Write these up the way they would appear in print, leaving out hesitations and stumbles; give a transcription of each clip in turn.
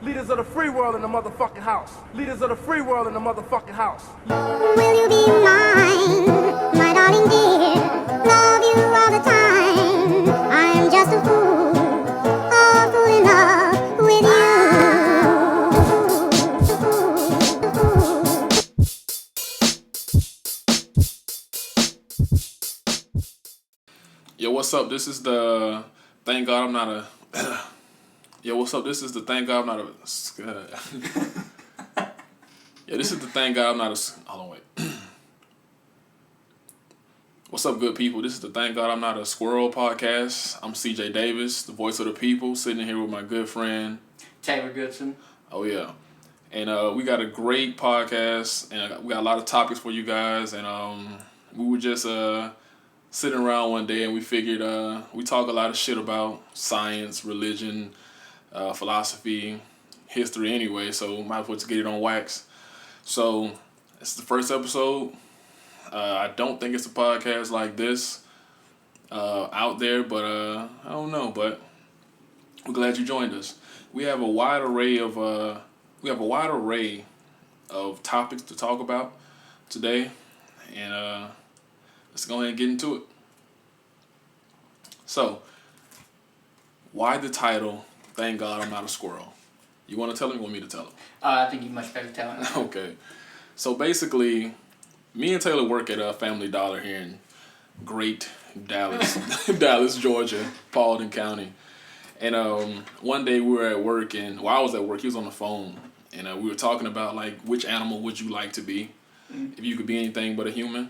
Leaders of the free world in the motherfucking house. Leaders of the free world in the motherfucking house. Will you be mine, my darling dear? Love you all the time. I'm just a fool in love with you. Yo, what's up? This is the Thank God I'm Not a. Yo, what's up? This is the Thank God I'm Not a. Yeah, this is the Thank God I'm Not a. Hold on, wait. What's up, good people? This is the Thank God I'm Not a Squirrel podcast. I'm CJ Davis, the voice of the people, sitting here with my good friend Taylor Goodson. Oh yeah, and we got a great podcast, and we got a lot of topics for you guys, and we were just sitting around one day and we figured we talk a lot of shit about science, religion, philosophy, history anyway, so might as well just get it on wax. So it's the first episode. I don't think it's a podcast like this out there, but I don't know, but we're glad you joined us. We have a wide array of topics to talk about today, and let's go ahead and get into it. So, why the title, Thank God I'm Not a Squirrel? You want to tell him or you want me to tell him? I think you much better tell him. Okay. So, basically, me and Taylor work at Family Dollar here in great Dallas, Georgia, Paulding County. And one day we were at work, and while I was at work, he was on the phone. And we were talking about, like, which animal would you like to be if you could be anything but a human?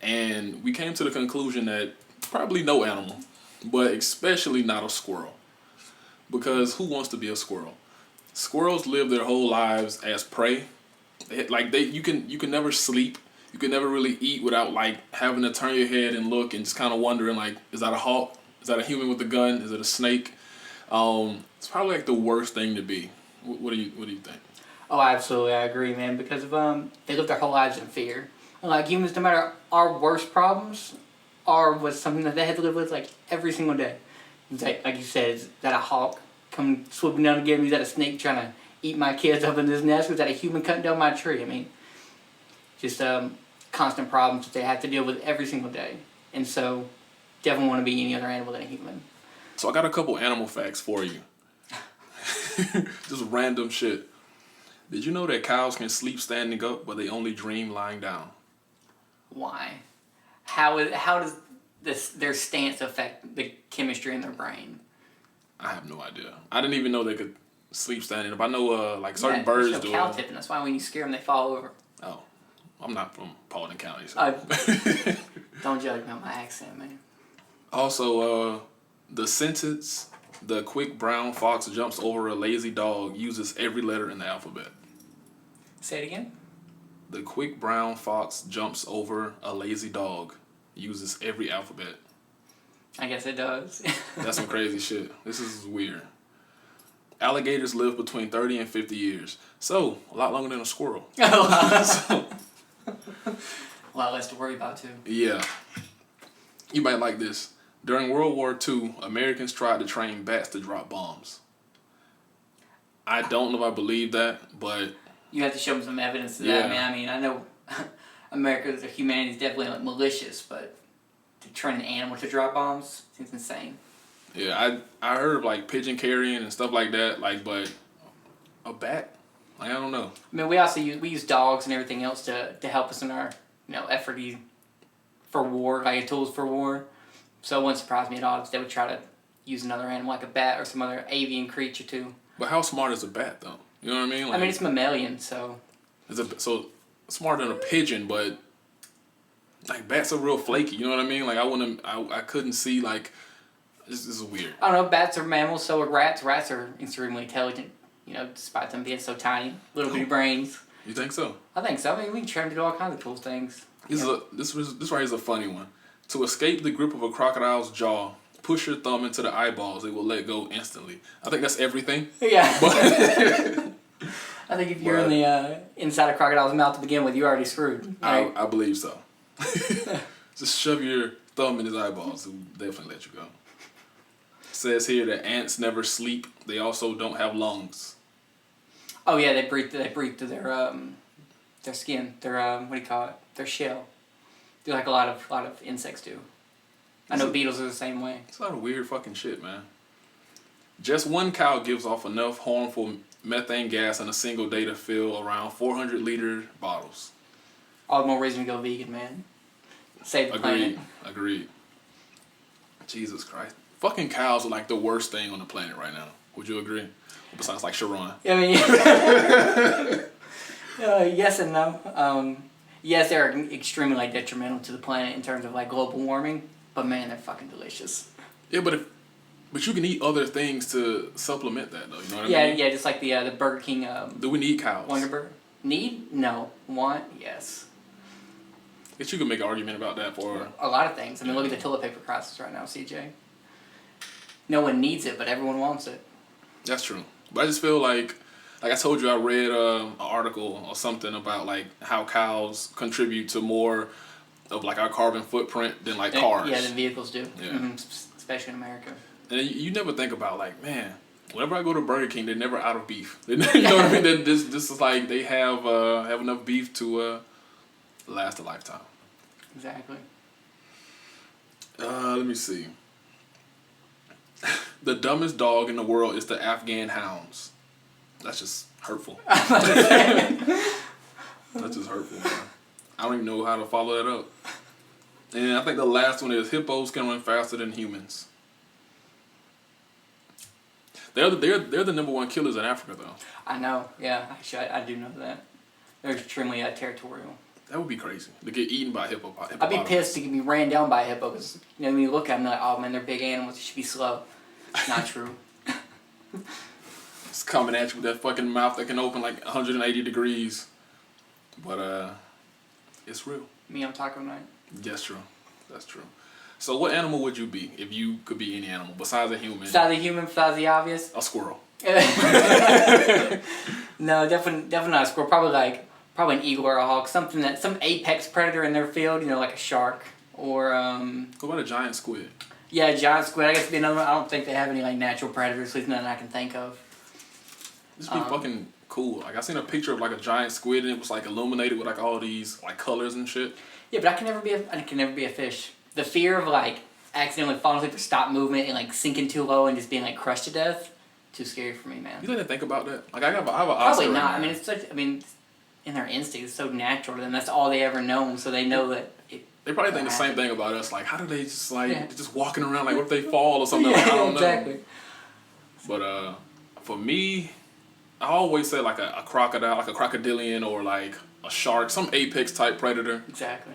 And we came to the conclusion that probably no animal, but especially not a squirrel. Because who wants to be a squirrel? Squirrels live their whole lives as prey. You can never sleep. You can never really eat without like having to turn your head and look and just kind of wondering like, is that a hawk? Is that a human with a gun? Is it a snake? It's probably like the worst thing to be. What do you think? Oh, absolutely, I agree, man. Because of they live their whole lives in fear. And, like humans, no matter our worst problems, was something that they had to live with like every single day. Like you said, is that a hawk come swooping down to get me? Is that a snake trying to eat my kids up in this nest? Is that a human cutting down my tree? I mean, just constant problems that they have to deal with every single day. And so, definitely want to be any other animal than a human. So I got a couple animal facts for you. Just random shit. Did you know that cows can sleep standing up, but they only dream lying down? Why? How does their stance affect the chemistry in their brain? I have no idea. I didn't even know they could sleep standing up. I know like certain birds do. Cow tipping. That's why when you scare them, they fall over. Oh, I'm not from Paulding County. So. Don't judge me on my accent, man. Also, the sentence, "The quick brown fox jumps over a lazy dog," uses every letter in the alphabet. Say it again. The quick brown fox jumps over a lazy dog, uses every alphabet. I guess it does. That's some crazy shit. This is weird. Alligators live between 30 and 50 years. So, a lot longer than a squirrel. A lot less to worry about, too. Yeah. You might like this. During World War II, Americans tried to train bats to drop bombs. I don't know if I believe that, but... You have to show them some evidence to that, man. I mean, I know America's humanity is definitely like malicious, but to train an animal to drop bombs seems insane. Yeah, I heard of like pigeon carrying and stuff like that, like, but a bat? Like, I don't know. I mean, we also use dogs and everything else to help us in our effort for war, like tools for war. So it wouldn't surprise me at all if they would try to use another animal like a bat or some other avian creature too. But how smart is a bat though? You know what I mean? Like, I mean, it's mammalian, so. So smarter than a pigeon, but like bats are real flaky. You know what I mean? Like I couldn't see like. This is weird. I don't know. Bats are mammals, so are rats. Rats are extremely intelligent. Despite them being so tiny, little bitty brains. You think so? I think so. I mean, we can train them to do all kinds of cool things. This right here is a funny one. To escape the grip of a crocodile's jaw, push your thumb into the eyeballs. It will let go instantly. I think that's everything. Yeah. I think if you're in the inside a crocodile's mouth to begin with, you're already screwed. Right? I believe so. Just shove your thumb in his eyeballs. It will definitely let you go. It says here that ants never sleep. They also don't have lungs. Oh yeah, they breathe through their skin, their what do you call it? Their shell. Do like a lot of insects do. I know beetles are the same way. It's a lot of weird fucking shit, man. Just one cow gives off enough harmful methane gas in a single day to fill around 400-liter bottles. All the more reason to go vegan, man. Save the planet. Agreed. Jesus Christ. Fucking cows are like the worst thing on the planet right now. Would you agree? Besides like Sharon. I mean, yes and no. Yes, they're extremely like detrimental to the planet in terms of like global warming, but man, they're fucking delicious. Yeah, but you can eat other things to supplement that though. You know what I mean? Yeah, just like the Burger King. Do we need cows? Wonder Burger. Need? No. Want? Yes. I guess you could make an argument about that for a lot of things. I mean, look at the toilet paper crisis right now, CJ. No one needs it, but everyone wants it. That's true. But I just feel like I told you, I read an article or something about like how cows contribute to more of like our carbon footprint than like cars. Yeah, than vehicles do. Yeah. Mm-hmm. Especially in America. And you never think about like, man, whenever I go to Burger King, they're never out of beef. You know what I mean? This is like they have enough beef to last a lifetime. Exactly. Let me see. The dumbest dog in the world is the Afghan hounds. That's just hurtful. That's just hurtful, man. I don't even know how to follow that up. And I think the last one is hippos can run faster than humans. They're the number one killers in Africa, though. I know. Yeah, actually, I do know that. They're extremely territorial. That would be crazy to get eaten by a hippo. I'd be pissed to get ran down by a hippo because when you look at them, they're like, oh man, they're big animals. They should be slow. It's not true. It's coming at you with that fucking mouth that can open like 180 degrees. But it's real. Me, I'm talking right. That's true. That's true. So what animal would you be if you could be any animal besides a human? Besides a human, besides the obvious? A squirrel. No, definitely not a squirrel. Probably an eagle or a hawk. Some apex predator in their field. Like a shark or. What about a giant squid? Yeah, a giant squid. I guess it'd be another one. I don't think they have any like natural predators. At least nothing I can think of. This would be fucking cool. Like I seen a picture of like a giant squid and it was like illuminated with like all these like colors and shit. Yeah, but I can never be a fish. The fear of like accidentally falling asleep or stop movement and like sinking too low and just being like crushed to death. Too scary for me, man. You didn't think about that? Like I have an probably not. I mean, it's such. I mean, in their instinct, it's so natural to them. That's all they ever known. So they know that. They probably think the same thing about us. Like, how do they just like just walking around? Like, what if they fall or something? Like, I don't know. Exactly. But for me, I always say like a crocodile, like a crocodilian or like a shark, some apex type predator. Exactly.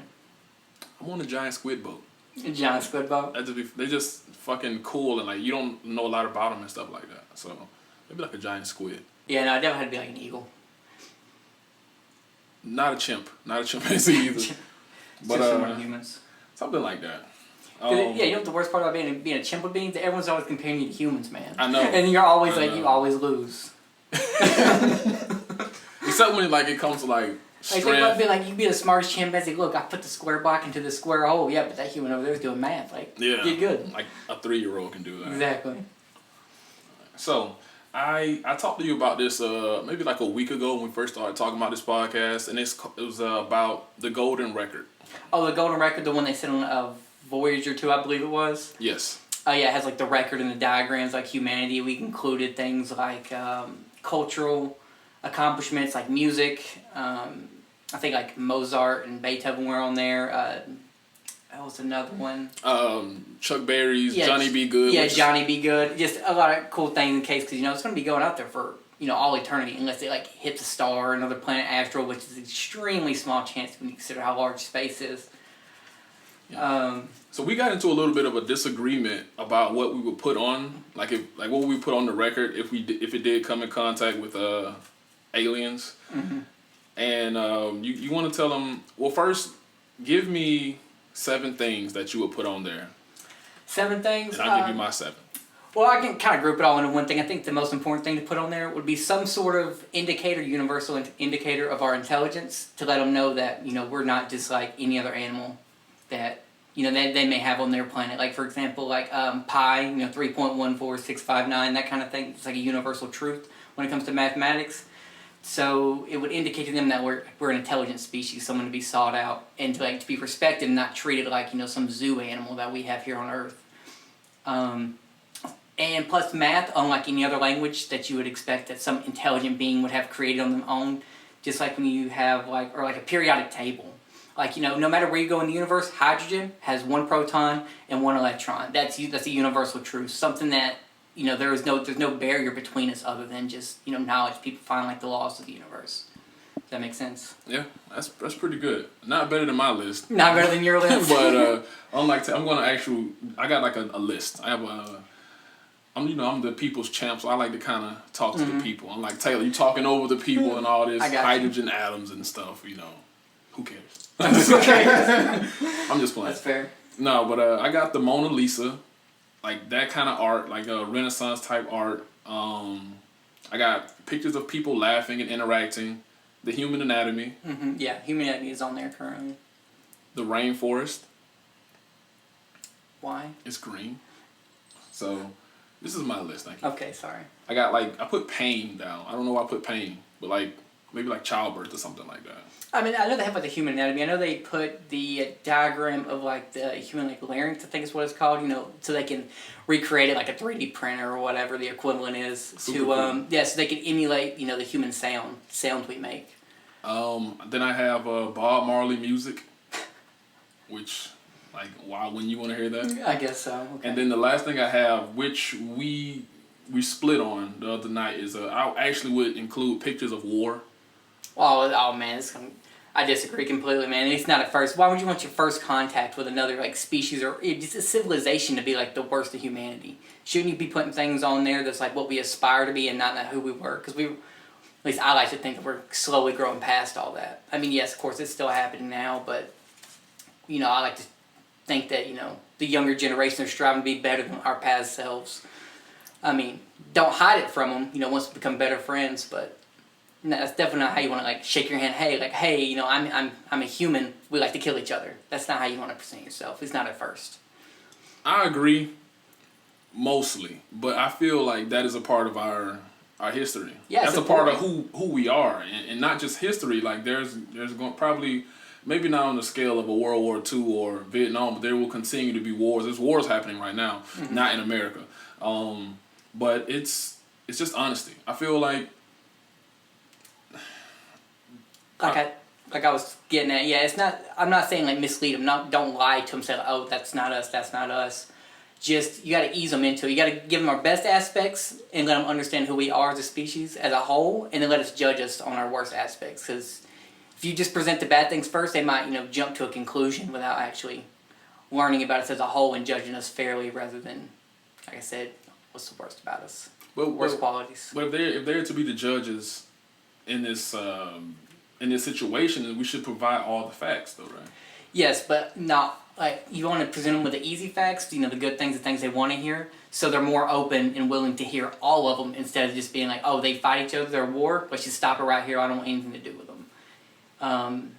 I'm on a giant squid boat. A giant squid boat. They just fucking cool and like you don't know a lot about them and stuff like that. So maybe like a giant squid. Yeah, no, I definitely had to be like an eagle. Not a chimp. Not a chimpanzee either. But humans. Something like that. Yeah, you know what the worst part about being a chimp would be? That everyone's always comparing you to humans, man. I know. And you're always you always lose. Except when like it comes to like strength. Like they might be you be the smartest chimpanzee. Look, I put the square block into the square hole. Yeah, but that human over there is doing math. Like, you're good. Like a 3-year-old can do that. Exactly. So I talked to you about this maybe like a week ago when we first started talking about this podcast, and it was about the golden record. Oh, the golden record, the one they sent on Voyager 2, I believe it was. Yes. Oh yeah, it has like the record and the diagrams like humanity. We included things like cultural accomplishments like music. I think like Mozart and Beethoven were on there. That was another one. Chuck Berry's Johnny B. Good. Yeah, Johnny B. Good. Just a lot of cool things in case because it's going to be going out there for all eternity unless it like hits a star or another planet asteroid, which is an extremely small chance when you consider how large space is. Yeah. So we got into a little bit of a disagreement about what we would put on, what we put on the record if it did come in contact with aliens. Mm-hmm. And you want to tell them, well, first give me 7 things that you would put on there. 7 things? And I'll give you my 7. Well, I can kind of group it all into one thing. I think the most important thing to put on there would be some sort of universal indicator of our intelligence to let them know that, we're not just like any other animal that, they may have on their planet. Like, for example, like pi, 3.14659, that kind of thing. It's like a universal truth when it comes to mathematics. So it would indicate to them that we're an intelligent species, someone to be sought out and to be respected and not treated like some zoo animal that we have here on Earth. And plus math, unlike any other language that you would expect that some intelligent being would have created on their own, just like when you have a periodic table. No matter where you go in the universe, hydrogen has one proton and one electron. That's a universal truth. Something that there's no barrier between us other than just knowledge. People find the laws of the universe. Does that make sense? Yeah, that's pretty good. Not better than my list. Not better than your list. But I'm gonna I got a list. I have I'm the people's champ, so I like to kind of talk to the people. I'm like, Taylor, you talking over the people and all this hydrogen atoms and stuff. Who cares? I'm just playing. That's fair. No, but I got the Mona Lisa, like that kind of art, like a Renaissance type art. I got pictures of people laughing and interacting. The human anatomy. Mm-hmm. Yeah, human anatomy is on there currently. The rainforest. Why? It's green. So, this is my list. Thank you. Okay, sorry. I got I put pain down. I don't know why I put pain, but maybe childbirth or something like that. I mean, I know they have the human anatomy. I know they put the diagram of the human larynx, I think is what it's called. So they can recreate it like a 3D printer or whatever the equivalent is Super cool. So they can emulate the human sounds we make. Then I have Bob Marley music, which wow, when you want to hear that? I guess so. Okay. And then the last thing I have, which we split on the other night, is I actually would include pictures of war. Oh man, I disagree completely, man. It's not at first. Why would you want your first contact with another species or just a civilization to be the worst of humanity? Shouldn't you be putting things on there that's what we aspire to be and not who we were? Because at least I like to think that we're slowly growing past all that. I mean, yes, of course, it's still happening now, but I like to think that the younger generation are striving to be better than our past selves. I mean, don't hide it from them. Once we become better friends, but. No, that's definitely not how you want to shake your hand. Hey, I'm a human. We like to kill each other. That's not how you want to present yourself. It's not at first. I agree, mostly, but I feel like that is a part of our history. Yeah, that's a part of who we are, and not just history. There's going probably maybe not on the scale of a World War II or Vietnam, but there will continue to be wars. There's wars happening right now, not in America, but it's just honesty. I feel like. Like I was getting at, yeah, it's not. I'm not saying mislead them. Don't lie to them. Say oh, that's not us. That's not us. Just you got to ease them into it. You got to give them our best aspects and let them understand who we are as a species as a whole, and then let us judge us on our worst aspects. Because if you just present the bad things first, they might jump to a conclusion without actually learning about us as a whole and judging us fairly, rather than, like I said, what's the worst about us? Worst qualities. But if they're to be the judges in this. In this situation, we should provide all the facts, though, right? Yes, but not you want to present them with the easy facts, the good things, the things they want to hear, so they're more open and willing to hear all of them instead of just being oh, they fight each other, they're at war. Let's just stop it right here. I don't want anything to do with them.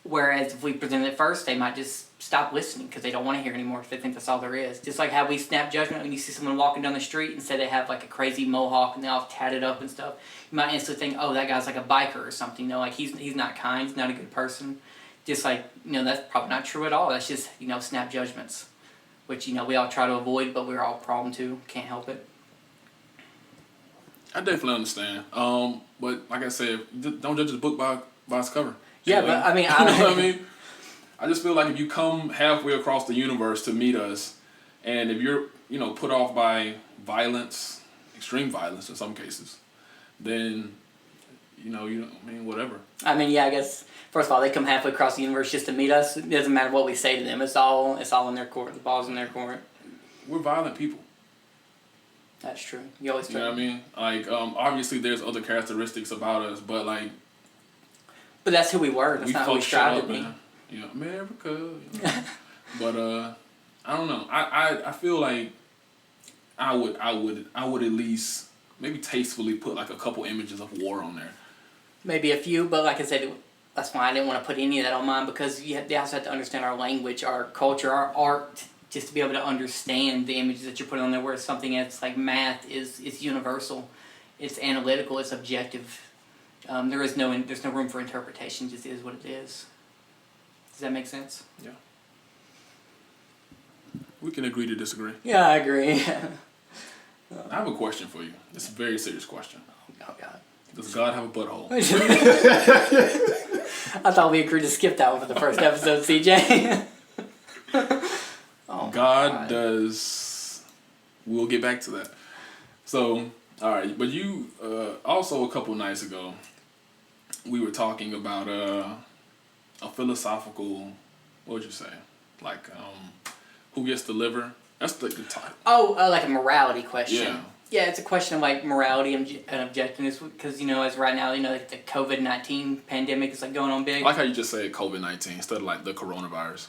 Whereas if we present it first, they might just stop listening because they don't want to hear anymore because they think that's all there is. Just like how we snap judgment when you see someone walking down the street and say they have a crazy mohawk and they're all tatted up and stuff. You might instantly think, oh, that guy's a biker or something. He's not kind. He's not a good person. Just that's probably not true at all. That's just snap judgments, which we all try to avoid, but we're all prone to. Can't help it. I definitely understand. But like I said, don't judge the book by its cover. Yeah, but I mean, you know what I mean? I just feel like if you come halfway across the universe to meet us, and if you're, put off by violence, extreme violence in some cases, then, whatever. I mean, yeah, I guess, first of all, they come halfway across the universe just to meet us. It doesn't matter what we say to them. It's all in their court. The ball's in their court. We're violent people. That's true. You always know what I mean? Obviously there's other characteristics about us, but But that's who we were. That's not who we strive to be. America. But I don't know. I feel like I would at least maybe tastefully put a couple images of war on there. Maybe a few, but like I said, that's why I didn't want to put any of that on mine because they also have to understand our language, our culture, our art, just to be able to understand the images that you're putting on there. Where something that's like math is universal, it's analytical, it's objective. there's no room for interpretation. It just is what it is. Does that make sense? Yeah. We can agree to disagree. Yeah, I agree. I have a question for you. It's a very serious question. Oh God. Does God have a butthole? I thought we agreed to skip that one for the first episode, CJ. Oh, God does. We'll get back to that. So, all right, but you also a couple nights ago, we were talking about a philosophical. What would you say? Like, who gets the liver? That's the title. Oh, like a morality question. Yeah. Yeah, it's a question of like morality and objectiveness because as right now like the COVID-19 pandemic is like going on big. I like how you just say COVID-19 instead of like the coronavirus.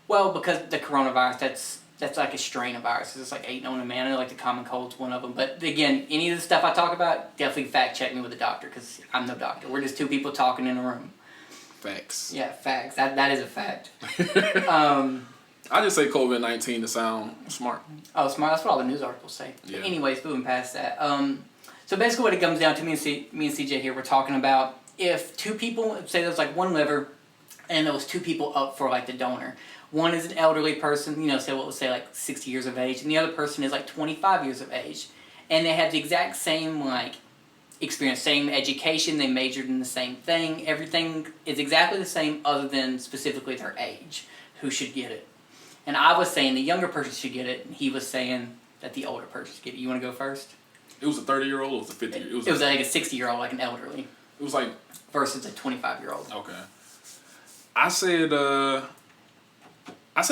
Well, because the coronavirus, that's like a strain of viruses. It's like 8 known to man. I know like the common cold's one of them. But again, any of the stuff I talk about, definitely fact check me with a doctor because I'm no doctor. We're just two people talking in a room. Facts. Yeah, facts. That is a fact. I just say COVID-19 to sound smart. Oh, smart. That's what all the news articles say. Yeah. But anyways, moving past that. So basically what it comes down to, me and CJ here, we're talking about if two people, say there's like one liver, and there was two people up for like the donor. One is an elderly person, say what we'll say like 60 years of age, and the other person is like 25 years of age. And they have the exact same like experience, same education, they majored in the same thing, everything is exactly the same other than specifically their age, who should get it. And I was saying the younger person should get it, and he was saying that the older person should get it. You want to go first? It was a 30-year-old or it was a 50-year-old? It was like a 60-year-old, like an elderly. It was like... Versus a 25-year-old. Okay. I said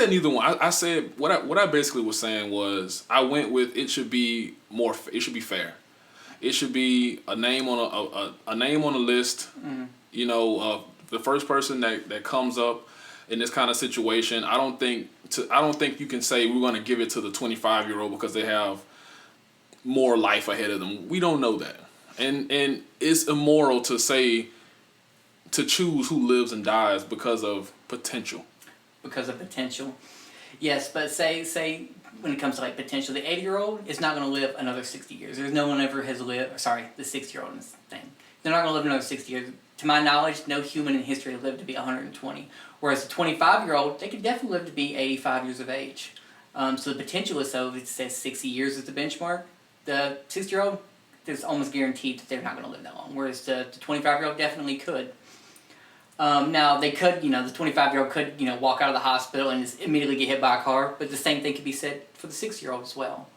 neither one. I said, what I basically was saying was, I went with it should be fair. It should be a name on a name on a list, the first person that comes up in this kind of situation. I don't think you can say we're going to give it to the 25-year-old because they have more life ahead of them. We don't know that. And it's immoral to choose who lives and dies because of potential. Because of potential. Yes, but say when it comes to like potential, the 80-year-old is not going to live another 60 years. There's no one ever has lived, sorry, the 60-year-old in this thing. They're not going to live another 60 years. To my knowledge, no human in history has lived to be 120. Whereas the 25-year-old, they could definitely live to be 85 years of age. So the potential is so, it says 60 years is the benchmark. The 60-year-old, there's almost guaranteed that they're not going to live that long. Whereas the 25-year-old definitely could. Now, they could, the 25-year-old could, walk out of the hospital and just immediately get hit by a car. But the same thing could be said for the 60-year-old as well.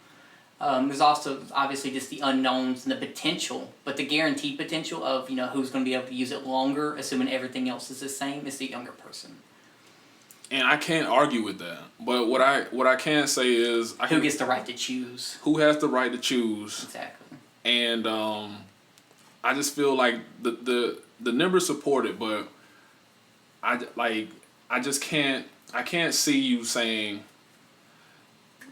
There's also obviously just the unknowns and the potential, but the guaranteed potential of who's going to be able to use it longer, assuming everything else is the same, is the younger person. And I can't argue with that. But what I can say is who gets the right to choose? Who has the right to choose? Exactly. And I just feel like the numbers support it, but I can't see you saying,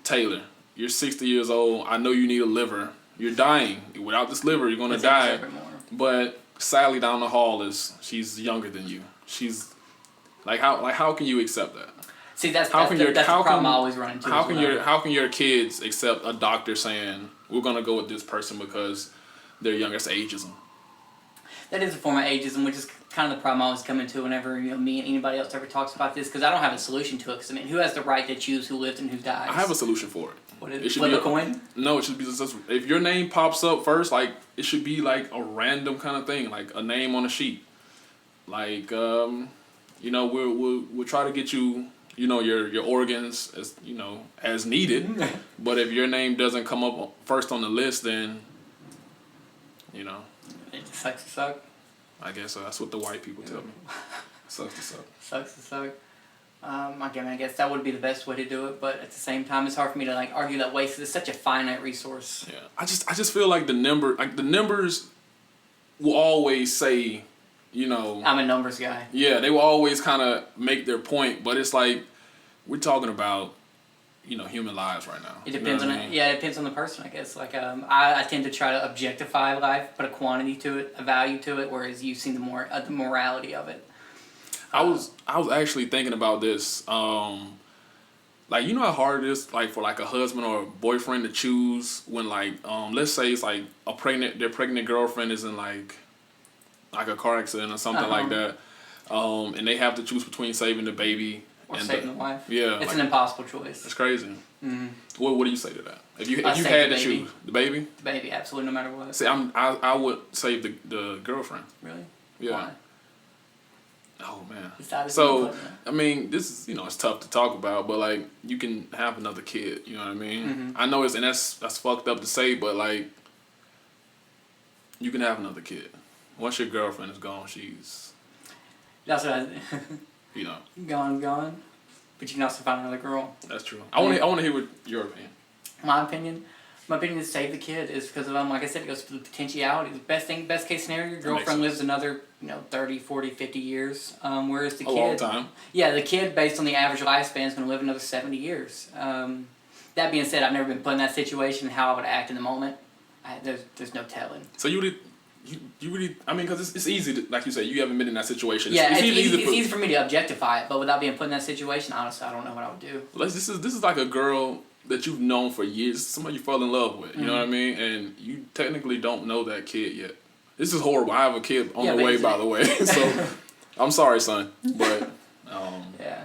Taylor, you're 60 years old. I know you need a liver. You're dying. Without this liver, you're going to die. But Sally down the hall she's younger than you. She's how can you accept that? See, that's the problem I always run into. How can your kids accept a doctor saying we're going to go with this person because their youngest ageism? That is a form of ageism, which is kind of the problem I always come into whenever me and anybody else ever talks about this, because I don't have a solution to it. Because who has the right to choose who lives and who dies? I have a solution for it. What is it? Flip a coin? No, it should be just if your name pops up first, like it should be like a random kind of thing, like a name on a sheet. Like we'll try to get you your organs as needed. But if your name doesn't come up first on the list, then it just sucks to suck. I guess so. That's what the white people tell me. Sucks to suck. Sucks to suck. I guess that would be the best way to do it, but at the same time, it's hard for me to argue that way because it's such a finite resource. Yeah, I just feel like the numbers will always say, I'm a numbers guy. Yeah, they will always kind of make their point, but it's like we're talking about human lives right now. It depends on it. Yeah, it depends on the person, I guess. I tend to try to objectify life, put a quantity to it, a value to it, whereas you see the morality of it. I was actually thinking about this. How hard it is for a husband or a boyfriend to choose when let's say it's their pregnant girlfriend is in like a car accident or something like that, and they have to choose between saving the baby or and saving the wife. Yeah, it's like, an impossible choice. It's crazy. Mm-hmm. What do you say to that? If you Save had the to baby. choose the baby, The baby, absolutely, no matter what. see, I would save the girlfriend. Really? Yeah. Why? Oh man. So I mean, this is it's tough to talk about, but like you can have another kid. You know what I mean? Mm-hmm. I know that's fucked up to say, but like you can have another kid. Once your girlfriend is gone, she's that's what gone. But you can also find another girl. That's true. I want to hear what your opinion. My opinion is save the kid is because of like I said, it goes for the potentiality. The best case scenario, your girlfriend lives another 30, 40, 50 years. Whereas the kid, a long time. Yeah, the kid based on the average lifespan is going to live another 70 years. That being said, I've never been put in that situation. How I would act in the moment, there's no telling. So you really, I mean, because it's easy to, like you said, you haven't been in that situation. Yeah, it's easy for me to objectify it, but without being put in that situation, honestly, I don't know what I would do. This is like a girl that you've known for years, somebody you fall in love with, you know what I mean? And you technically don't know that kid yet. This is horrible. I have a kid on the way, by the way. So, I'm sorry, son. But, yeah.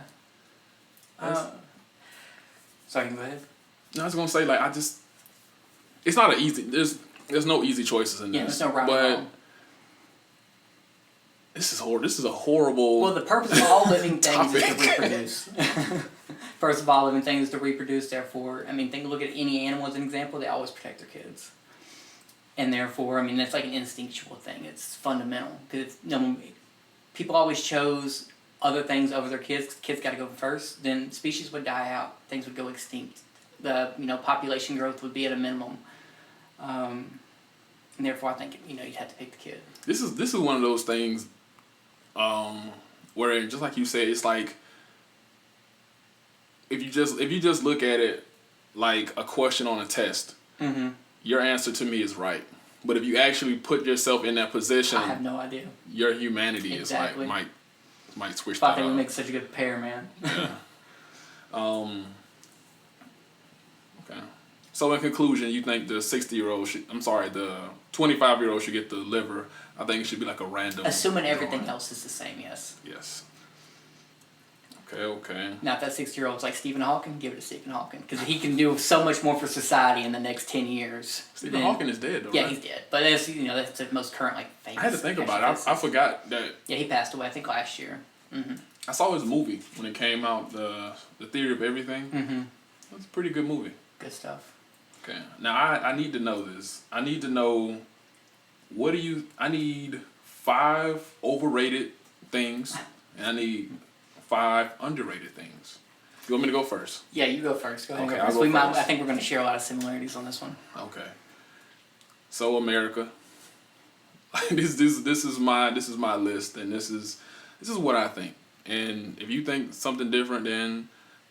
Sorry, go ahead. No, I was going to say, like, it's not an easy, there's no easy choices in this. Yeah, there's no right or wrong. This is horrible. This is a horrible. Well, the purpose of all living things is to reproduce. First of all, living things is to reproduce. Therefore, I mean, look at any animal as an example. They always protect their kids, and therefore, I mean, that's like an instinctual thing. It's fundamental because people always chose other things over their kids. Kids got to go first. Then species would die out. Things would go extinct. The population growth would be at a minimum. And therefore, I think you'd have to pick the kid. This is one of those things. Where just like you said, it's like if you just look at it like a question on a test, your answer to me is right. But if you actually put yourself in that position, I have no idea. Your humanity is like might switch. I think we make such a good pair, man. Yeah. Okay. So in conclusion, you think the 60-year-old the 25-year-old should get the liver. I think it should be like a random. Assuming everything else is the same, yes. Yes. Okay. Now, if that 60-year-old's like Stephen Hawking, give it to Stephen Hawking. Because he can do so much more for society in the next 10 years. Stephen Hawking is dead, though, yeah, right? he's dead. But that's the most current, famous. I had to think about it. I forgot that. Yeah, he passed away, I think, last year. Mm-hmm. I saw his movie when it came out, The Theory of Everything. Mm-hmm. It was a pretty good movie. Good stuff. Okay. Now, I need to know this. I need to know, I need 5 overrated things, and I need 5 underrated things. You want me to go first? Yeah, you go first. Go ahead. Okay, I'll go first. I think we're going to share a lot of similarities on this one. Okay. So America. this is my list, and this is what I think. And if you think something different, then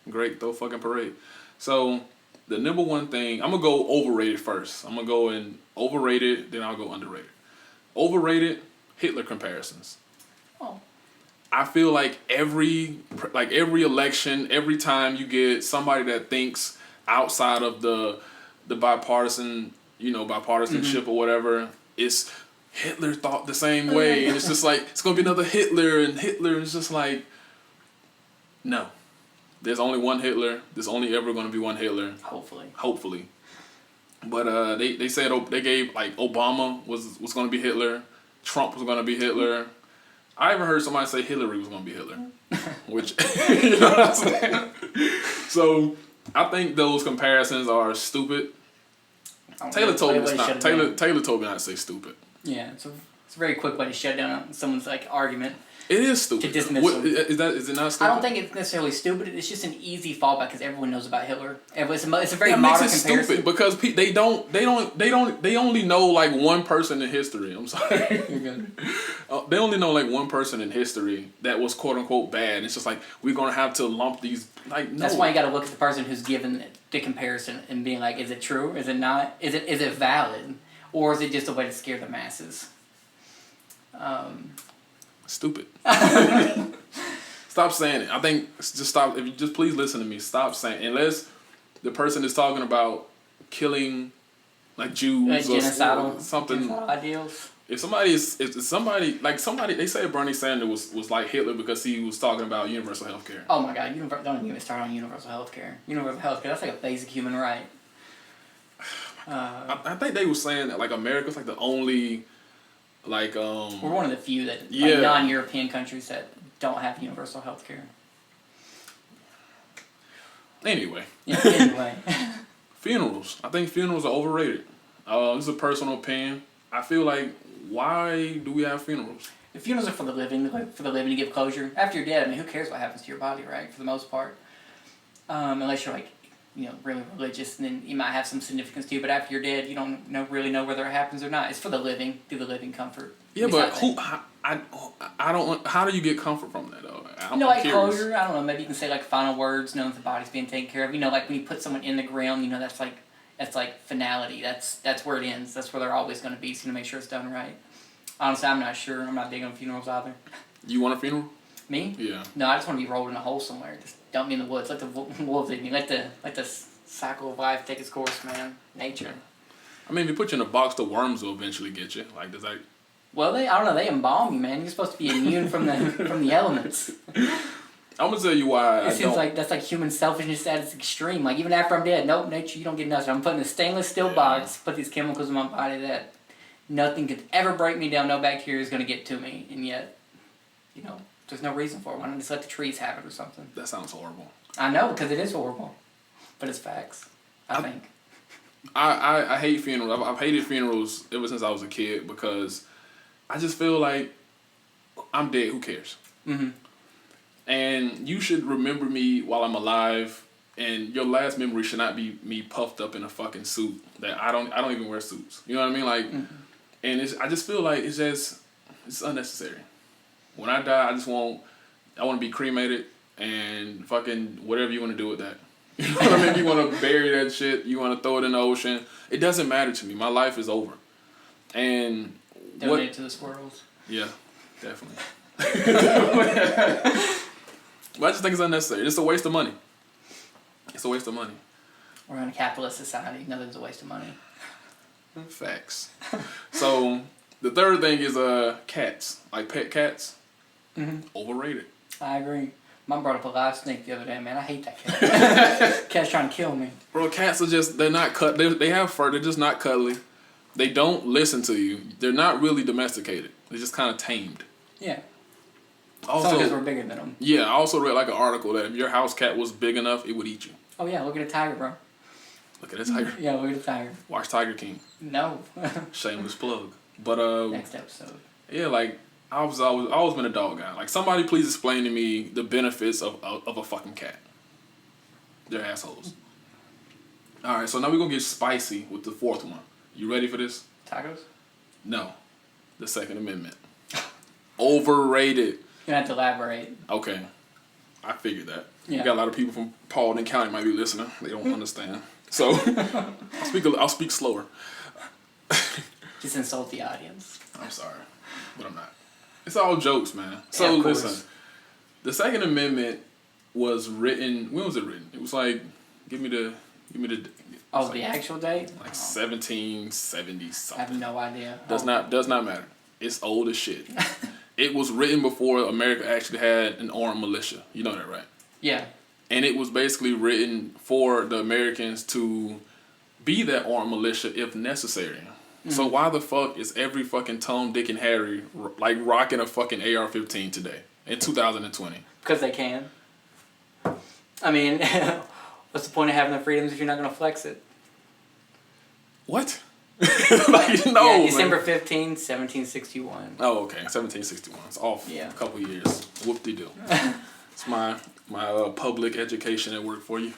great, throw fucking parade. So the number one thing, I'm gonna go overrated first. I'm gonna go in overrated, then I'll go underrated. Overrated, Hitler comparisons. Oh. I feel like every election, every time you get somebody that thinks outside of the bipartisan, bipartisanship or whatever, it's Hitler thought the same way, and it's just like it's gonna be another Hitler, and Hitler is just like, no, there's only one Hitler. There's only ever gonna be one Hitler. Hopefully. But they said they gave like Obama was gonna be Hitler, Trump was gonna be Hitler. I even heard somebody say Hillary was gonna be Hitler, which you know what I'm saying. So I think those comparisons are stupid. Taylor told me not. Taylor told me not to say stupid. Yeah, it's a very quick way to shut down someone's argument. It is stupid. To dismiss them. Is it not stupid? I don't think it's necessarily stupid. It's just an easy fallback because everyone knows about Hitler. It's a very modern comparison. Stupid because they only know like one person in history. I'm sorry. You're good. They only know like one person in history that was quote unquote bad. It's just like we're gonna have to lump these no. That's why you got to look at the person who's given the comparison and being like, is it true? Is it not? Is it valid? Or is it just a way to scare the masses? Stupid. Stop saying it. I think just stop. If you just please listen to me. Stop saying unless the person is talking about killing like Jews genocidal, or something. Genocidal ideals. If somebody they say Bernie Sanders was like Hitler because he was talking about universal health care. Oh my God! Don't even start on universal health care. Universal health care, that's like a basic human right. I think they were saying that like America's like the only like We're one of the few that yeah. like, non-European countries that don't have universal health care. Anyway. Yeah, anyway. Funerals. I think funerals are overrated. This is a personal opinion. I feel like, why do we have funerals? The funerals are for the living, to give closure. After you're dead, I mean, who cares what happens to your body, right? For the most part. Unless you're like, really religious, and then you might have some significance to you. But after you're dead, you don't really know whether it happens or not. It's for the living, through the living comfort. Yeah, but I don't. How do you get comfort from that though? Like curious. Closure. I don't know. Maybe you can say like final words, knowing that the body's being taken care of. Like when you put someone in the ground, that's like finality. That's where it ends. That's where they're always going to be. So to make sure it's done right. Honestly, I'm not sure. I'm not big on funerals either. You want a funeral? Me? Yeah. No, I just want to be rolled in a hole somewhere. Just dump me in the woods. Let the wolves eat me. Let the cycle of life take its course, man. Nature. I mean, if you put you in a box, the worms will eventually get you. Like, does that? Well, I don't know. They embalm you, man. You're supposed to be immune from the elements. I'm gonna tell you why. It seems like that's like human selfishness at its extreme. Like even after I'm dead, nope, nature, you don't get nothing. I'm putting a stainless steel box, put these chemicals in my body that nothing could ever break me down. No bacteria is gonna get to me, and yet, there's no reason for it. Why not just let the trees have it or something? That sounds horrible. I know, because it is horrible, but it's facts. I think. I hate funerals. I've hated funerals ever since I was a kid because I just feel like I'm dead. Who cares? Mm-hmm. And you should remember me while I'm alive. And your last memory should not be me puffed up in a fucking suit. That I don't even wear suits. You know what I mean? Like, and I just feel like it's unnecessary. When I die, I want to be cremated and fucking whatever you want to do with that. You know what I mean? If you want to bury that shit, you want to throw it in the ocean. It doesn't matter to me. My life is over. And donate to the squirrels. Yeah, definitely. But I just think it's unnecessary. It's a waste of money. It's a waste of money. We're in a capitalist society. Nothing's a waste of money. Facts. So the third thing is cats, like pet cats. Mm-hmm. Overrated. I agree. Mom brought up a live snake the other day, man. I hate that cat. Cat's trying to kill me. Bro, cats are they're not cut. They have fur. They're just not cuddly. They don't listen to you. They're not really domesticated. They're just kind of tamed. Yeah. Also, because we're bigger than them. Yeah, I also read like an article that if your house cat was big enough, it would eat you. Oh yeah, look at a tiger, bro. Look at a tiger. Yeah, look at a tiger. Watch Tiger King. No. Shameless plug. But next episode. Yeah, like I've always been a dog guy. Like somebody please explain to me the benefits of a fucking cat. They're assholes. All right, so now we're gonna get spicy with the fourth one. You ready for this? Tacos? No, the Second Amendment. Overrated. You have to elaborate. Okay, I figured that. Yeah. You got a lot of people from Paulding County might be listening. They don't understand. So I'll speak slower. Just insult the audience. I'm sorry, but I'm not. It's all jokes, man. So listen, the Second Amendment was written. When was it written? It was like, give me the. Oh, the actual date? Like 1770 something. I have no idea. Does not matter. It's old as shit. It was written before America actually had an armed militia. You know that, right? Yeah. And it was basically written for the Americans to be that armed militia if necessary. Mm-hmm. So why the fuck is every fucking Tom, Dick, and Harry like rocking a fucking AR-15 today in 2020? Because they can. I mean, what's the point of having the freedoms if you're not going to flex it? What? Like, no, yeah, December 15, 1761. Oh, okay. 1761. It's off a couple years. Whoop-de-doo. It's my public education at work for you.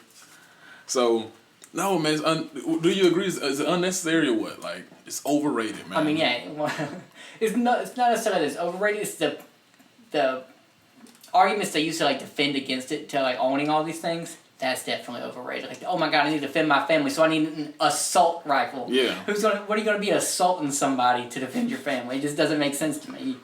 So, no, man. Do you agree? Is it unnecessary or what? Like, it's overrated, man. I mean, yeah. It's not necessarily that it's overrated. It's the arguments they used to like defend against it, to like owning all these things. That's definitely overrated. Like, oh my god, I need to defend my family, so I need an assault rifle. Yeah. What are you gonna be assaulting somebody to defend your family? It just doesn't make sense to me.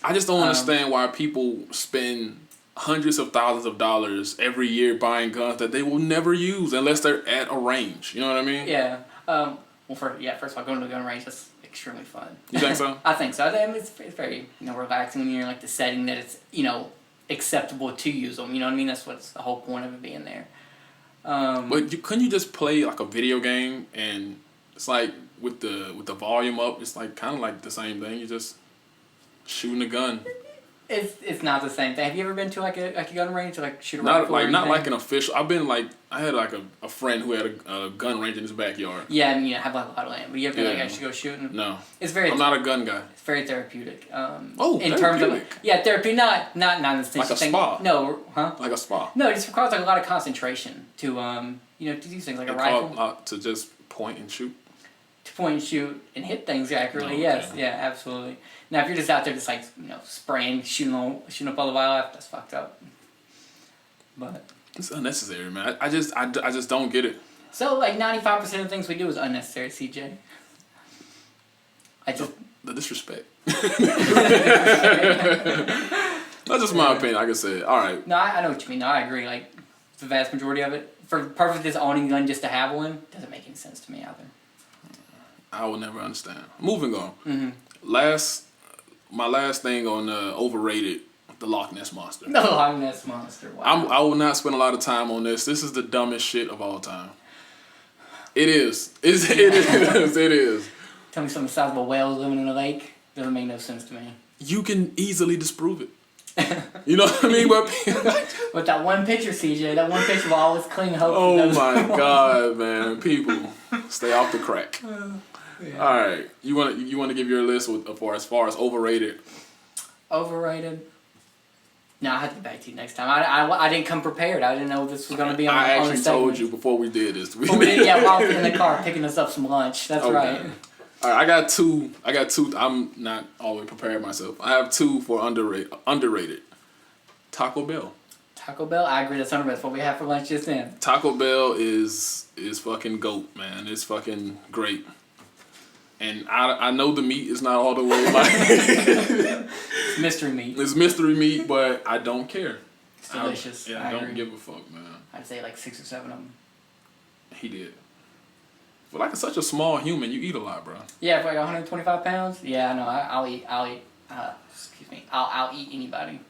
I just don't understand why people spend hundreds of thousands of dollars every year buying guns that they will never use unless they're at a range. You know what I mean? Yeah. Well, first of all, going to a gun range, that's extremely fun. You think so? I think so. I think it's very relaxing when you're in like the setting that it's acceptable to use them. You know what I mean? That's what's the whole point of it being there. But couldn't you just play like a video game and it's like with the volume up, it's like kind of like the same thing. You just shooting a gun. It's not the same thing. Have you ever been to like a gun range to like shoot a Not rifle? not like an official. I've been like I had like a friend who had a gun range in his backyard. Yeah, I mean, I have like a lot of land, but you ever actually go shooting? No, it's very. I'm not a gun guy. It's very therapeutic. In terms of therapy, not in the sense like a thing. spa. No, huh? Like a spa. No, it just requires like a lot of concentration to to do things like a rifle. To just point and shoot. To point and shoot and hit things accurately. Okay. Yes, yeah, absolutely. Now, if you're just out there just like spraying, shooting up all the wildlife, that's fucked up. But it's unnecessary, man. I just don't get it. So like 95% of the things we do is unnecessary, CJ. The disrespect. That's just my opinion. Like I said, all right. No, I know what you mean. No, I agree. Like the vast majority of it, for the purpose of just owning a gun just to have one, doesn't make any sense to me either. I will never understand. Moving on. Mm-hmm. My last thing on overrated, the Loch Ness Monster. The Loch Ness Monster. Wow. I will not spend a lot of time on this. This is the dumbest shit of all time. It is. It is. It is. Tell me some sizable whales living in a lake. Doesn't make no sense to me. You can easily disprove it. You know what I mean? But that one picture, CJ, that one picture of all this clean hope. Oh my God, man! People, stay off the crack. Yeah. All right, you want to give your list as far as overrated? Overrated. No, I have to get back to you next time. I didn't come prepared. I didn't know this was going to be on. I on actually told you before we did this. While I was in the car picking us up some lunch. That's okay. Right. All right, I got two. I'm not always prepared myself. I have two for underrated. Taco Bell. Taco Bell, I agree. That's underrated. That's what we had for lunch just then. Taco Bell is fucking GOAT, man. It's fucking great. And I know the meat is not all the way like it's mystery meat. It's mystery meat, but I don't care. It's delicious. I don't give a fuck, man. I'd say like 6 or 7 of them. He did. For like such a small human, you eat a lot, bro. Yeah, for like 125 pounds. Yeah, no, I'll eat. Excuse me. I'll eat anybody.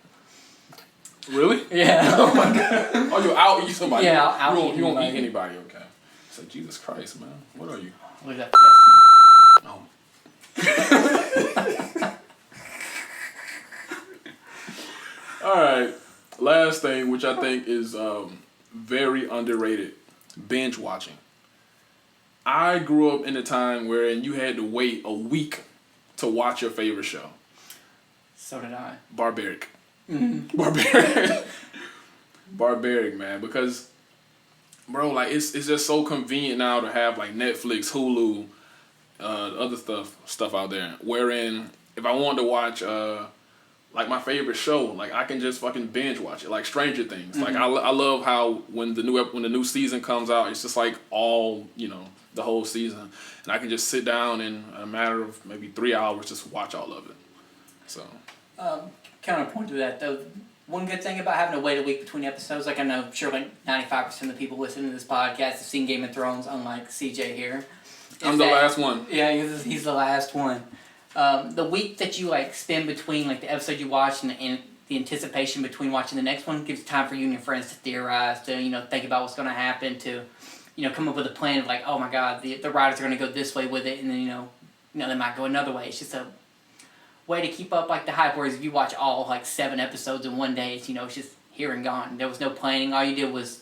Really? Yeah. Oh my God. Oh, I'll eat somebody. Yeah, I'll eat anybody. You won't eat anybody, okay? It's like Jesus Christ, man. What are you? Look at that destiny. Oh. All right. Last thing, which I think is very underrated, binge watching. I grew up in a time wherein you had to wait a week to watch your favorite show. So did I. Barbaric. Mm-hmm. Barbaric, man. Because, bro, like it's just so convenient now to have like Netflix, Hulu, other stuff out there. Wherein if I wanted to watch like my favorite show, like I can just fucking binge watch it, like Stranger Things. Mm-hmm. Like I love how when the new season comes out, it's just like all the whole season, and I can just sit down in a matter of maybe 3 hours just watch all of it. So. Counterpoint to that though, one good thing about having to wait a week between episodes, like I know sure like 95% of the people listening to this podcast have seen Game of Thrones, unlike CJ here. I'm the last one. Yeah, he's the last one. The week that you like spend between like the episode you watch and the anticipation between watching the next one gives time for you and your friends to theorize, to think about what's going to happen, to come up with a plan of like, oh my God, the writers are going to go this way with it, and then they might go another way. It's just a way to keep up like the hype. Whereas if you watch all like 7 episodes in one day, it's just here and gone. There was no planning. All you did was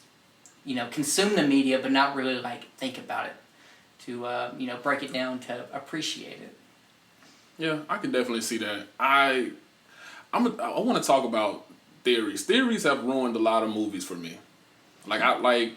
consume the media, but not really like think about it, to break it down, to appreciate it. Yeah, I can definitely see that. I want to talk about theories. Theories have ruined a lot of movies for me. Let's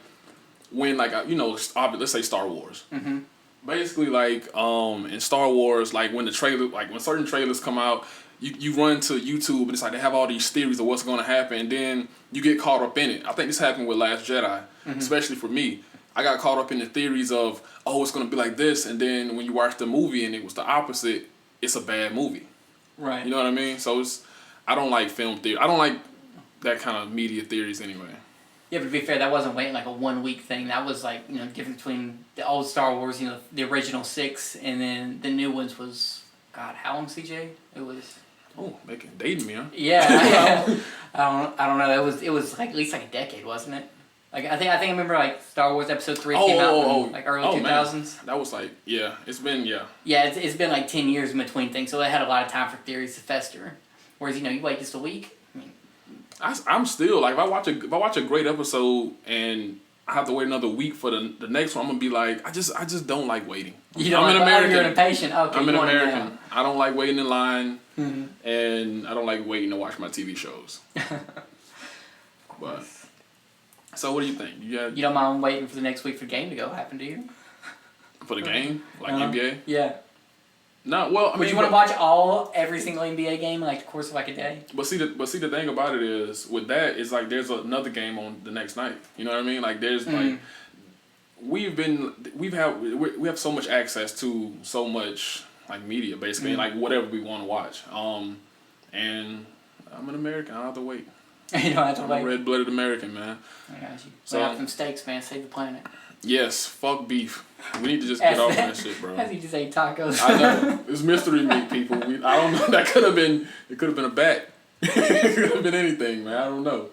say Star Wars. Mm-hmm. Basically, like in Star Wars, like when certain trailers come out, you run to YouTube and it's like they have all these theories of what's going to happen, and then you get caught up in it. I think this happened with Last Jedi, especially for me. I got caught up in the theories of, oh, it's going to be like this, and then when you watch the movie and it was the opposite, it's a bad movie. Right. You know what I mean? So I don't like film theory. I don't like that kind of media theories anyway. Yeah, but to be fair, that wasn't waiting like a 1 week thing. That was like, you know, difference between the old Star Wars, you know, the original 6, and then the new ones was, God, how long, CJ? It was. Oh, dating me, huh? Yeah, I don't know. It was like at least like a decade, wasn't it? Like I think I remember like Star Wars Episode 3 came out in like early 2000s. Man. That was like it's been Yeah, it's been like 10 years in between things, so they had a lot of time for theories to fester. Whereas you wait just a week. I mean, I'm still like if I watch a great episode and I have to wait another week for the next one, I'm gonna be like I just don't like waiting. I'm an American. You're an impatient. Okay, I'm an American. I don't like waiting in line, and I don't like waiting to watch my TV shows. But. So what do you think? You don't mind waiting for the next week for the game to go happen, do you? For the game? Like NBA? Yeah. No, well, I mean... Would you want to watch every single NBA game in like the course of like a day? But see the thing about it is, with that, it's like there's another game on the next night. You know what I mean? Like there's like... We have so much access to so much like media, basically, like whatever we want to watch. And I'm an American, I don't have to wait. You don't have to wait. I'm a red-blooded American, man. I got you. So have some steaks, man. Save the planet. Yes, fuck beef. We need to just get off that shit, bro. As you just ate tacos. I know. It's mystery meat, people. I don't know. That could have been. It could have been a bat. It could have been anything, man. I don't know.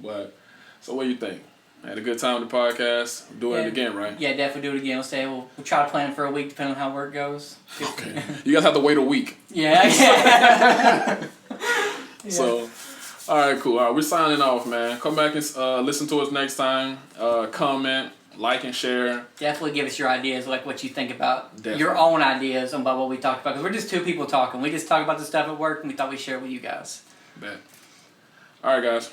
But so, what do you think? Had a good time with the podcast. We're doing it again, right? Yeah, definitely do it again. We'll try to plan for a week, depending on how work goes. Okay. You guys have to wait a week. Yeah. So. All right, cool. All right, we're signing off, man. Come back and listen to us next time. Comment, like, and share. Definitely give us your ideas, like what you think about your own ideas about what we talked about. Because we're just two people talking. We just talk about the stuff at work, and we thought we'd share it with you guys. Bet. All right, guys.